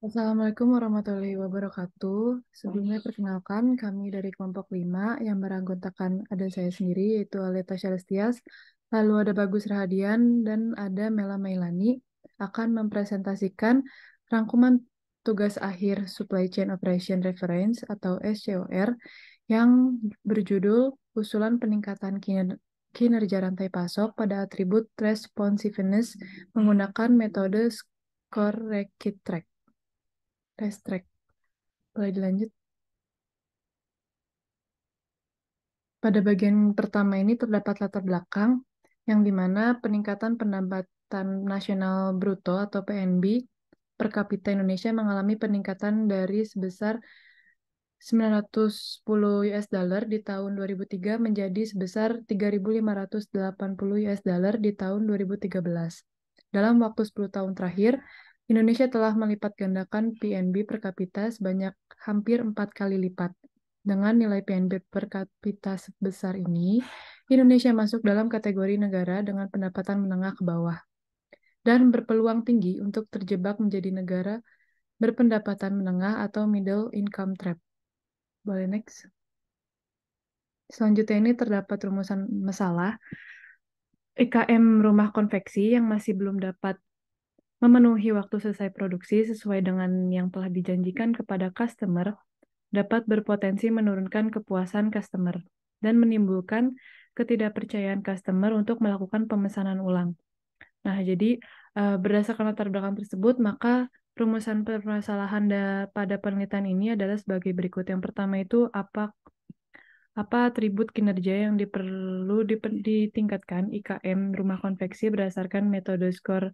Assalamualaikum warahmatullahi wabarakatuh. Sebelumnya perkenalkan kami dari kelompok 5 yang beranggotakan ada saya sendiri yaitu Aleta Syarestias, lalu ada Bagus Rahadian dan ada Mela Mailani akan mempresentasikan rangkuman tugas akhir Supply Chain Operation Reference atau SCOR yang berjudul Usulan Peningkatan Kinerja Rantai Pasok pada Atribut Responsiveness menggunakan metode Score Rakit Track. Test track. Boleh dilanjut. Pada bagian pertama ini terdapat latar belakang yang dimana peningkatan pendapatan nasional bruto atau PNB per kapita Indonesia mengalami peningkatan dari sebesar 910 US dollar di tahun 2003 menjadi sebesar 3.580 US dollar di tahun 2013. Dalam waktu 10 tahun terakhir, Indonesia telah melipat gandakan PNB per kapita sebanyak hampir 4 kali lipat. Dengan nilai PNB per kapita sebesar ini, Indonesia masuk dalam kategori negara dengan pendapatan menengah ke bawah dan berpeluang tinggi untuk terjebak menjadi negara berpendapatan menengah atau middle income trap. Boleh next. Selanjutnya ini terdapat rumusan masalah IKM rumah konveksi yang masih belum dapat memenuhi waktu selesai produksi sesuai dengan yang telah dijanjikan kepada customer dapat berpotensi menurunkan kepuasan customer dan menimbulkan ketidakpercayaan customer untuk melakukan pemesanan ulang. Nah, jadi berdasarkan latar belakang tersebut, maka rumusan permasalahan pada penelitian ini adalah sebagai berikut. Yang pertama itu apa atribut kinerja yang ditingkatkan IKM rumah konveksi berdasarkan metode skor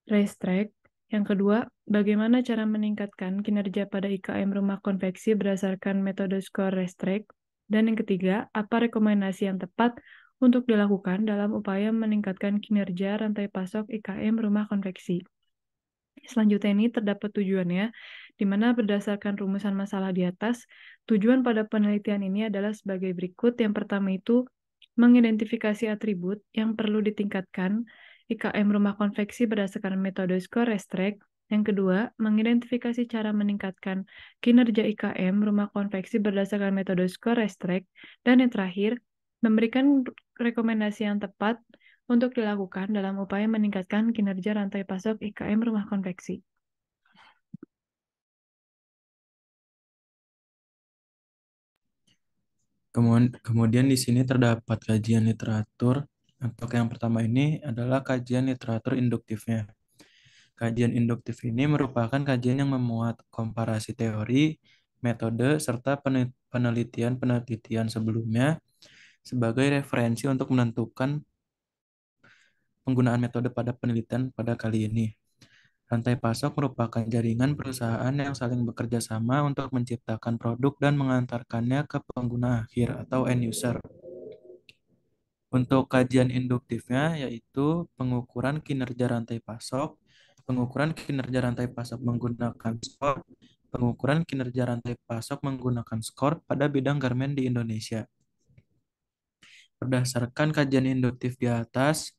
racetrack. Yang kedua, bagaimana cara meningkatkan kinerja pada IKM rumah konveksi berdasarkan metode skor racetrack. Dan yang ketiga, apa rekomendasi yang tepat untuk dilakukan dalam upaya meningkatkan kinerja rantai pasok IKM rumah konveksi. Selanjutnya ini terdapat tujuannya, di mana berdasarkan rumusan masalah di atas, tujuan pada penelitian ini adalah sebagai berikut. Yang pertama itu, mengidentifikasi atribut yang perlu ditingkatkan IKM rumah konveksi berdasarkan metode skor racetrack. Yang kedua, mengidentifikasi cara meningkatkan kinerja IKM rumah konveksi berdasarkan metode skor racetrack. Dan yang terakhir, memberikan rekomendasi yang tepat untuk dilakukan dalam upaya meningkatkan kinerja rantai pasok IKM rumah konveksi. Kemudian di sini terdapat kajian literatur. Untuk yang pertama ini adalah kajian literatur induktifnya. Kajian induktif ini merupakan kajian yang memuat komparasi teori, metode, serta penelitian-penelitian sebelumnya sebagai referensi untuk menentukan penggunaan metode pada penelitian pada kali ini. Rantai pasok merupakan jaringan perusahaan yang saling bekerja sama untuk menciptakan produk dan mengantarkannya ke pengguna akhir atau end user. Untuk kajian induktifnya yaitu pengukuran kinerja rantai pasok, pengukuran kinerja rantai pasok menggunakan skor, pengukuran kinerja rantai pasok menggunakan skor pada bidang garmen di Indonesia. Berdasarkan kajian induktif di atas,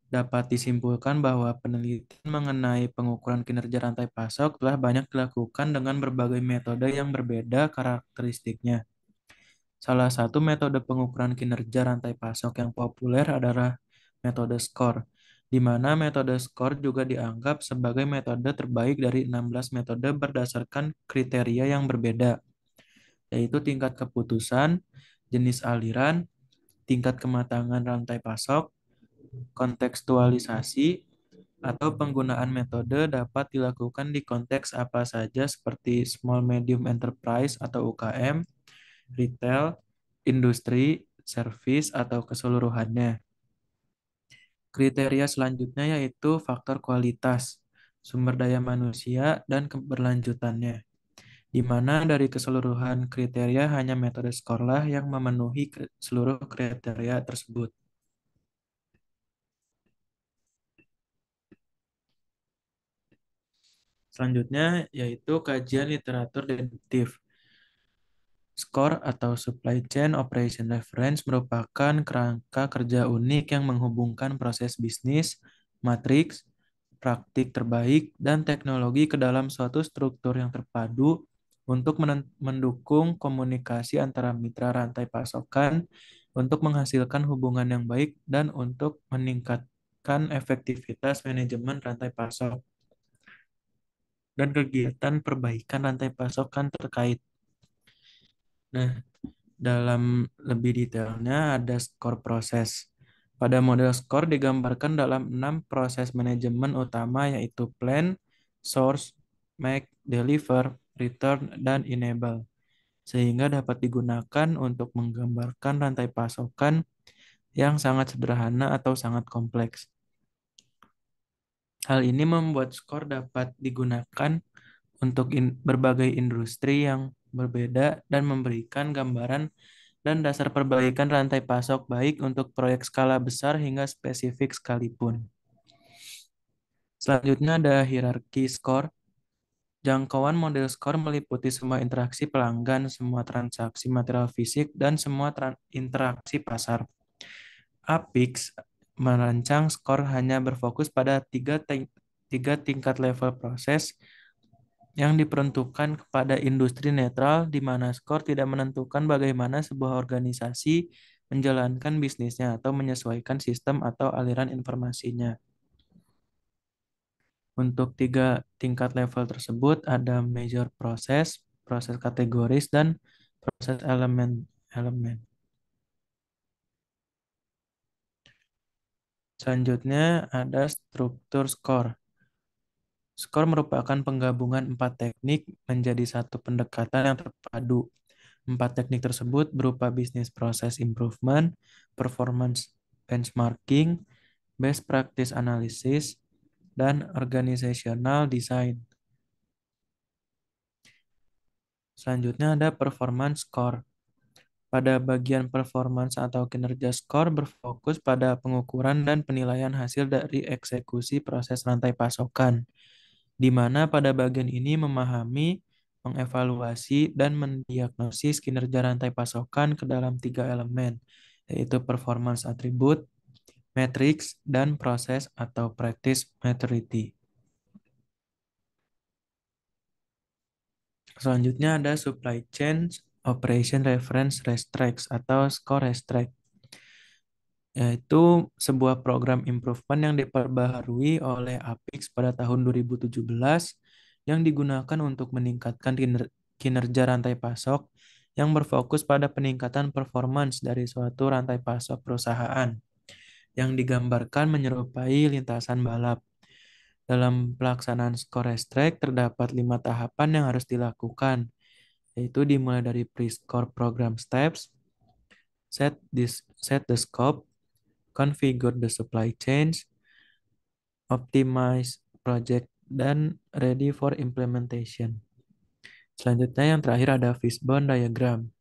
dapat disimpulkan bahwa penelitian mengenai pengukuran kinerja rantai pasok telah banyak dilakukan dengan berbagai metode yang berbeda karakteristiknya. Salah satu metode pengukuran kinerja rantai pasok yang populer adalah metode SCOR, di mana metode SCOR juga dianggap sebagai metode terbaik dari 16 metode berdasarkan kriteria yang berbeda, yaitu tingkat keputusan, jenis aliran, tingkat kematangan rantai pasok, kontekstualisasi, atau penggunaan metode dapat dilakukan di konteks apa saja seperti small medium enterprise atau UKM, retail, industri, service, atau keseluruhannya. Kriteria selanjutnya yaitu faktor kualitas, sumber daya manusia, dan keberlanjutannya, di mana dari keseluruhan kriteria hanya metode skor lah yang memenuhi seluruh kriteria tersebut. Selanjutnya yaitu kajian literatur deduktif. SCORE atau Supply Chain Operation Reference merupakan kerangka kerja unik yang menghubungkan proses bisnis, matriks, praktik terbaik dan teknologi ke dalam suatu struktur yang terpadu untuk mendukung komunikasi antara mitra rantai pasokan untuk menghasilkan hubungan yang baik dan untuk meningkatkan efektivitas manajemen rantai pasok dan kegiatan perbaikan rantai pasokan terkait. Nah, dalam lebih detailnya ada skor proses. Pada model skor digambarkan dalam 6 proses manajemen utama yaitu plan, source, make, deliver, return, dan enable. Sehingga dapat digunakan untuk menggambarkan rantai pasokan yang sangat sederhana atau sangat kompleks. Hal ini membuat skor dapat digunakan untuk berbagai industri yang berbeda dan memberikan gambaran dan dasar perbaikan rantai pasok baik untuk proyek skala besar hingga spesifik sekalipun. Selanjutnya ada hierarki skor. Jangkauan model skor meliputi semua interaksi pelanggan, semua transaksi material fisik, dan semua interaksi pasar. Apix merancang skor hanya berfokus pada tiga tingkat level proses yang diperuntukkan kepada industri netral, di mana skor tidak menentukan bagaimana sebuah organisasi menjalankan bisnisnya atau menyesuaikan sistem atau aliran informasinya. Untuk tiga tingkat level tersebut ada major proses, proses kategoris, dan proses elemen. Selanjutnya ada struktur skor. Skor merupakan penggabungan 4 teknik menjadi satu pendekatan yang terpadu. 4 teknik tersebut berupa business process improvement, performance benchmarking, best practice analysis, dan organizational design. Selanjutnya ada performance score. Pada bagian performance atau kinerja skor berfokus pada pengukuran dan penilaian hasil dari eksekusi proses rantai pasokan, di mana pada bagian ini memahami, mengevaluasi, dan mendiagnosis kinerja rantai pasokan ke dalam 3 elemen, yaitu performance attribute, matrix, dan proses atau practice maturity. Selanjutnya ada supply chain operation reference racetracks atau score racetrack, yaitu sebuah program improvement yang diperbaharui oleh Apix pada tahun 2017 yang digunakan untuk meningkatkan kinerja rantai pasok yang berfokus pada peningkatan performance dari suatu rantai pasok perusahaan yang digambarkan menyerupai lintasan balap. Dalam pelaksanaan score racetrack terdapat 5 tahapan yang harus dilakukan, yaitu dimulai dari pre-score program steps, set the scope, configure the supply chains, optimize project, dan ready for implementation. Selanjutnya yang terakhir ada fishbone diagram.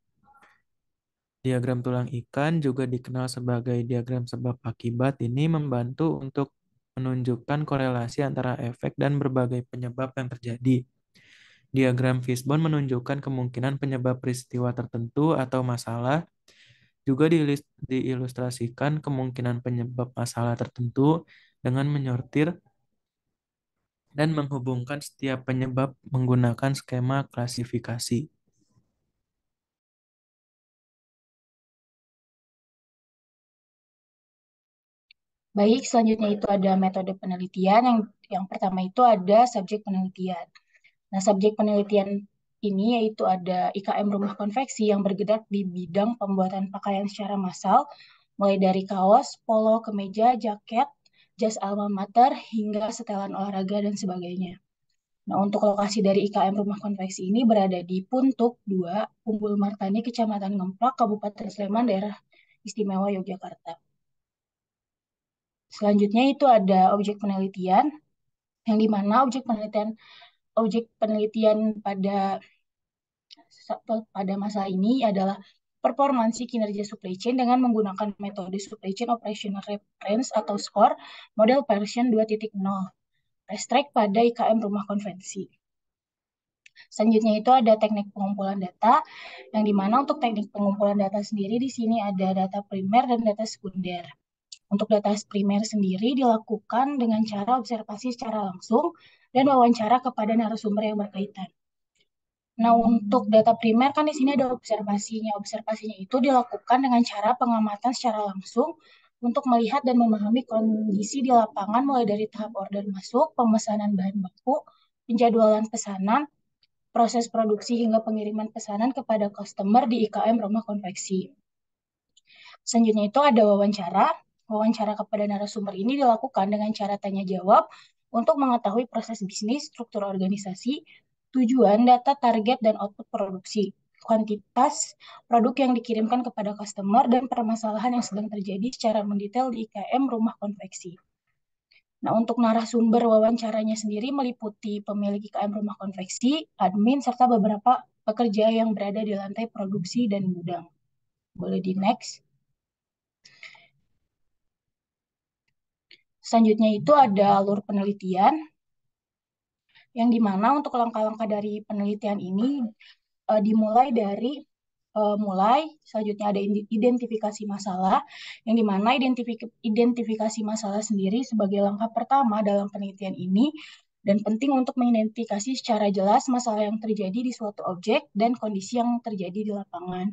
Diagram tulang ikan juga dikenal sebagai diagram sebab akibat, ini membantu untuk menunjukkan korelasi antara efek dan berbagai penyebab yang terjadi. Diagram fishbone menunjukkan kemungkinan penyebab peristiwa tertentu atau masalah, juga diilustrasikan kemungkinan penyebab masalah tertentu dengan menyortir dan menghubungkan setiap penyebab menggunakan skema klasifikasi. Baik, selanjutnya itu ada metode penelitian. Yang pertama itu ada subjek penelitian. Nah, subjek penelitian ini yaitu ada IKM Rumah Konveksi yang bergerak di bidang pembuatan pakaian secara massal, mulai dari kaos, polo, kemeja, jaket, jas alma mater, hingga setelan olahraga dan sebagainya. Nah, untuk lokasi dari IKM Rumah Konveksi ini berada di Puntuk 2, Unggul Martani, Kecamatan Ngemplak, Kabupaten Sleman, Daerah Istimewa Yogyakarta. Selanjutnya itu ada objek penelitian, yang dimana objek penelitian pada masa ini adalah performansi kinerja supply chain dengan menggunakan metode supply chain operational reference atau SCORE model version 2.0 Racetrack pada IKM Rumah Konveksi. Selanjutnya itu ada teknik pengumpulan data, yang dimana untuk teknik pengumpulan data sendiri di sini ada data primer dan data sekunder. Untuk data primer sendiri dilakukan dengan cara observasi secara langsung dan wawancara kepada narasumber yang berkaitan. Nah, untuk data primer kan di sini ada observasinya. Observasinya itu dilakukan dengan cara pengamatan secara langsung untuk melihat dan memahami kondisi di lapangan mulai dari tahap order masuk, pemesanan bahan baku, penjadwalan pesanan, proses produksi hingga pengiriman pesanan kepada customer di IKM rumah konveksi. Selanjutnya itu ada wawancara. Wawancara kepada narasumber ini dilakukan dengan cara tanya jawab untuk mengetahui proses bisnis, struktur organisasi, tujuan, data target, dan output produksi, kuantitas produk yang dikirimkan kepada customer, dan permasalahan yang sedang terjadi secara mendetail di IKM rumah konveksi. Nah, untuk narasumber wawancaranya sendiri meliputi pemilik IKM rumah konveksi, admin, serta beberapa pekerja yang berada di lantai produksi dan gudang. Boleh di next. Selanjutnya itu ada alur penelitian, yang dimana untuk langkah-langkah dari penelitian ini dimulai dari selanjutnya ada identifikasi masalah, yang dimana identifikasi masalah sendiri sebagai langkah pertama dalam penelitian ini, dan penting untuk mengidentifikasi secara jelas masalah yang terjadi di suatu objek dan kondisi yang terjadi di lapangan.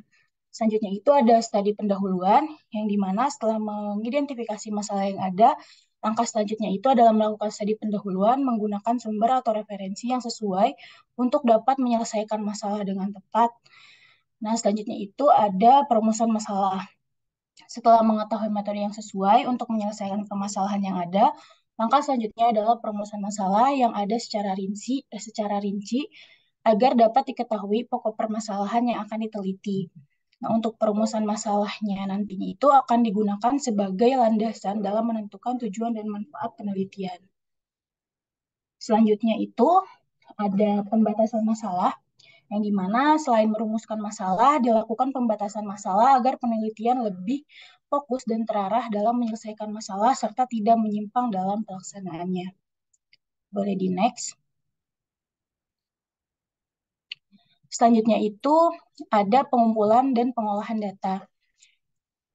Selanjutnya itu ada studi pendahuluan, yang dimana setelah mengidentifikasi masalah yang ada, langkah selanjutnya itu adalah melakukan studi pendahuluan menggunakan sumber atau referensi yang sesuai untuk dapat menyelesaikan masalah dengan tepat. Nah, selanjutnya itu ada perumusan masalah. Setelah mengetahui metode yang sesuai untuk menyelesaikan permasalahan yang ada, langkah selanjutnya adalah perumusan masalah yang ada secara rinci agar dapat diketahui pokok permasalahan yang akan diteliti. Nah, untuk perumusan masalahnya nantinya itu akan digunakan sebagai landasan dalam menentukan tujuan dan manfaat penelitian. Selanjutnya itu ada pembatasan masalah, yang dimana selain merumuskan masalah, dilakukan pembatasan masalah agar penelitian lebih fokus dan terarah dalam menyelesaikan masalah serta tidak menyimpang dalam pelaksanaannya. Boleh di next. Selanjutnya itu ada pengumpulan dan pengolahan data.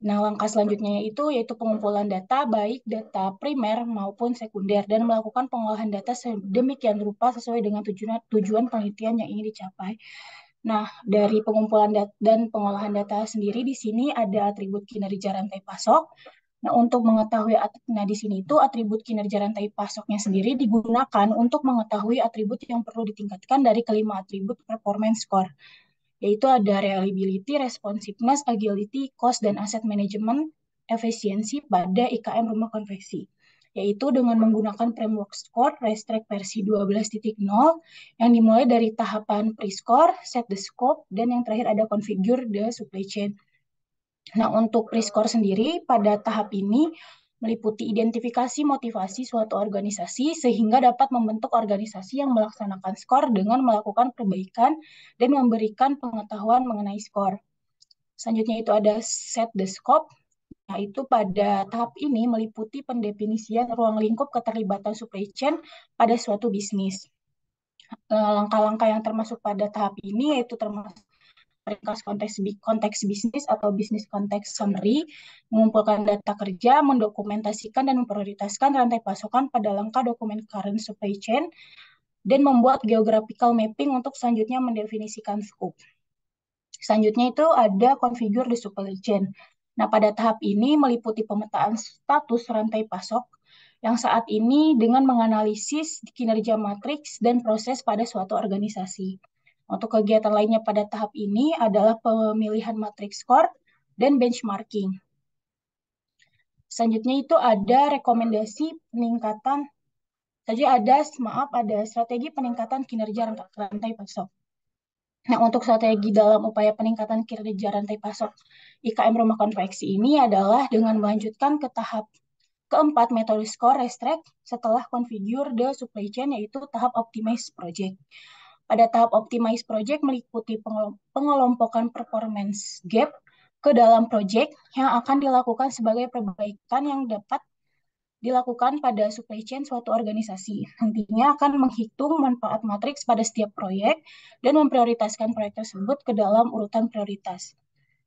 Nah, langkah selanjutnya itu yaitu pengumpulan data, baik data primer maupun sekunder, dan melakukan pengolahan data sedemikian rupa sesuai dengan tujuan penelitian yang ingin dicapai. Nah, dari pengumpulan dan pengolahan data sendiri di sini ada atribut kinerja rantai pasok. Nah, untuk mengetahui, di sini itu atribut kinerja rantai pasoknya sendiri digunakan untuk mengetahui atribut yang perlu ditingkatkan dari kelima atribut performance score, yaitu ada reliability, responsiveness, agility, cost, dan asset management, efisiensi pada IKM rumah konveksi, yaitu dengan menggunakan framework score Racetrack versi 12.0 yang dimulai dari tahapan pre-score, set the scope, dan yang terakhir ada configure the supply chain. Nah, untuk pre-score sendiri pada tahap ini meliputi identifikasi motivasi suatu organisasi sehingga dapat membentuk organisasi yang melaksanakan skor dengan melakukan perbaikan dan memberikan pengetahuan mengenai skor. Selanjutnya itu ada set the scope. Nah, itu pada tahap ini meliputi pendefinisian ruang lingkup keterlibatan supply chain pada suatu bisnis. Langkah-langkah yang termasuk pada tahap ini yaitu termasuk ringkas konteks bisnis atau bisnis konteks summary, mengumpulkan data kerja, mendokumentasikan dan memprioritaskan rantai pasokan pada langkah dokumen current supply chain, dan membuat geographical mapping untuk selanjutnya mendefinisikan scope. Selanjutnya itu ada configure the supply chain. Nah, pada tahap ini meliputi pemetaan status rantai pasok yang saat ini dengan menganalisis kinerja matriks dan proses pada suatu organisasi. Untuk kegiatan lainnya pada tahap ini adalah pemilihan matriks skor dan benchmarking. Selanjutnya itu ada rekomendasi peningkatan, ada strategi peningkatan kinerja rantai pasok. Nah, untuk strategi dalam upaya peningkatan kinerja rantai pasok IKM rumah konveksi ini adalah dengan melanjutkan ke tahap keempat metode score Racetrack setelah configure the supply chain, yaitu tahap optimize project. Pada tahap optimize project meliputi pengelompokan performance gap ke dalam project yang akan dilakukan sebagai perbaikan yang dapat dilakukan pada supply chain suatu organisasi. Nantinya akan menghitung manfaat matriks pada setiap proyek dan memprioritaskan proyek tersebut ke dalam urutan prioritas.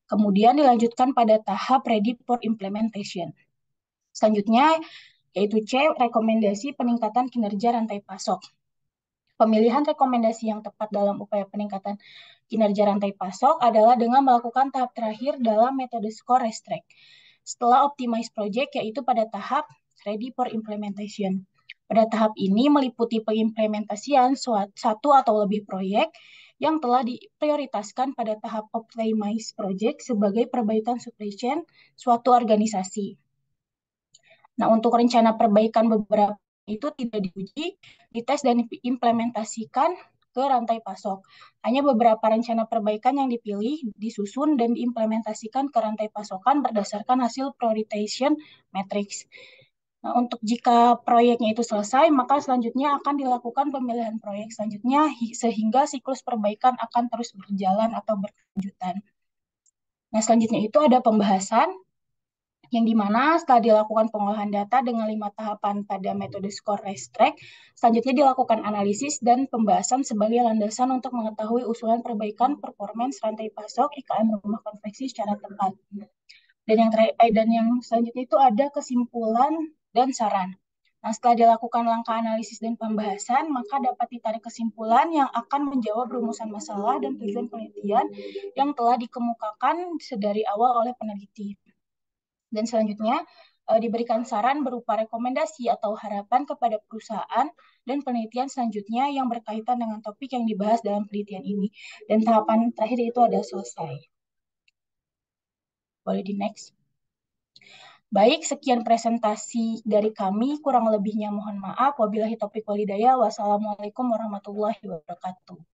Kemudian dilanjutkan pada tahap ready for implementation. Selanjutnya, yaitu C, rekomendasi peningkatan kinerja rantai pasok. Pemilihan rekomendasi yang tepat dalam upaya peningkatan kinerja rantai pasok adalah dengan melakukan tahap terakhir dalam metode score restrict. Setelah optimize project, yaitu pada tahap ready for implementation. Pada tahap ini meliputi pengimplementasian satu atau lebih proyek yang telah diprioritaskan pada tahap optimize project sebagai perbaikan supply chain suatu organisasi. Nah, untuk rencana perbaikan beberapa itu tidak diuji, dites, dan diimplementasikan ke rantai pasok. Hanya beberapa rencana perbaikan yang dipilih, disusun, dan diimplementasikan ke rantai pasokan berdasarkan hasil prioritization matrix. Nah, untuk jika proyeknya itu selesai, maka selanjutnya akan dilakukan pemilihan proyek selanjutnya sehingga siklus perbaikan akan terus berjalan atau berkelanjutan. Nah, selanjutnya itu ada pembahasan yang dimana setelah dilakukan pengolahan data dengan 5 tahapan pada metode score restrict, selanjutnya dilakukan analisis dan pembahasan sebagai landasan untuk mengetahui usulan perbaikan performance rantai pasok IKM rumah konveksi secara tepat. Dan yang selanjutnya itu ada kesimpulan dan saran. Nah, setelah dilakukan langkah analisis dan pembahasan, maka dapat ditarik kesimpulan yang akan menjawab rumusan masalah dan tujuan penelitian yang telah dikemukakan sedari awal oleh peneliti. Dan selanjutnya diberikan saran berupa rekomendasi atau harapan kepada perusahaan dan penelitian selanjutnya yang berkaitan dengan topik yang dibahas dalam penelitian ini. Dan tahapan terakhir itu ada selesai. Boleh di next. Baik, sekian presentasi dari kami. Kurang lebihnya mohon maaf. Wabillahi taufiq walhidayah. Wassalamualaikum warahmatullahi wabarakatuh.